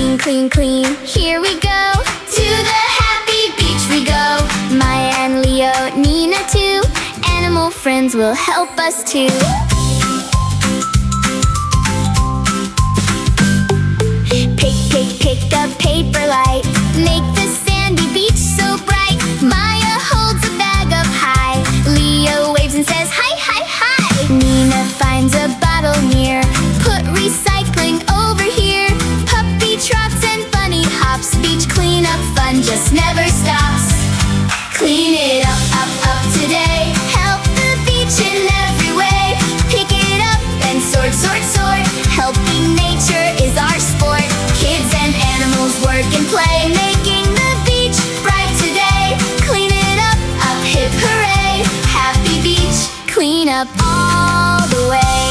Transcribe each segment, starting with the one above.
Clean, clean, clean, here we go. To the happy beach we go. Maya and Leo, Nina too. Animal friends will help us too. Pick a paper light. Make the sandy beach so bright. Maya holds a bag up high. Leo waves and says hi, hi, hi. Nina finds a bottle near. Put recycling over here. Puppy trots and bunny hops. Beach cleanup fun just never stops. Clean it up, up, up today. Help the beach in every way. Pick it up and sort, sort, sort. Helping nature is our sport. Kids and animals work and play, making the beach bright today. Clean it up, up, hip hooray. Happy beach, clean up all the way.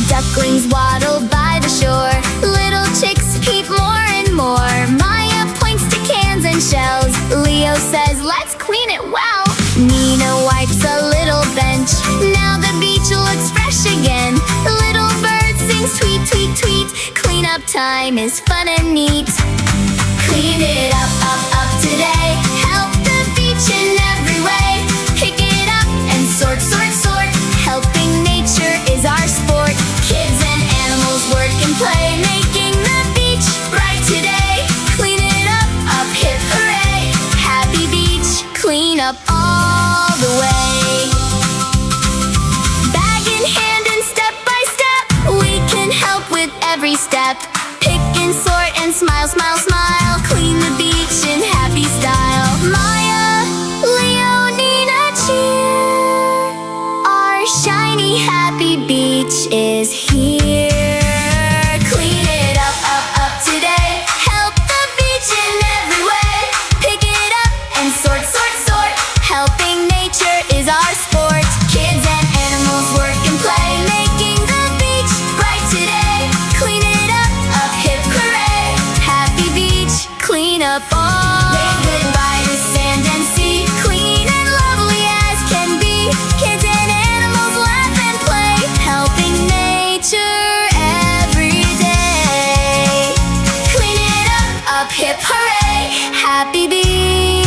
Ducklings waddle by the shore. Little chicks peep more and more. Maya points to cans and shells. Leo says, let's clean it well. Nina wipes a little bench. Now the beach looks fresh again. Little birds sing sweet, tweet, tweet. Cleanup time is fun and neat. Clean it up, up, up today. Help the beach in every way. Pick it up and sort, sort, sort. Helping nature is our sport. Kids and animals work and play, making the beach bright today. Clean it up, hip hooray. Happy beach, clean up all the way. Bag in hand and step by step, we can help with every step. Pick and sort and smile, smile, smile. Clean the beach in happy style. Maya, Leo, Nina, cheer. Our shiny happy beach is here. Clean it up, up, up today. Help the beach in every way. Pick it up and sort, sort, sort. Helping nature is our sport. Kids and animals work and play, making the beach bright today. Clean it up, hip hooray. Happy beach, clean up all. Wave goodbye to sand and sea. Clean and lovely as can be. Kids and animals laugh and play, helping nature every day. Clean it up, hip hooray. Happy beach.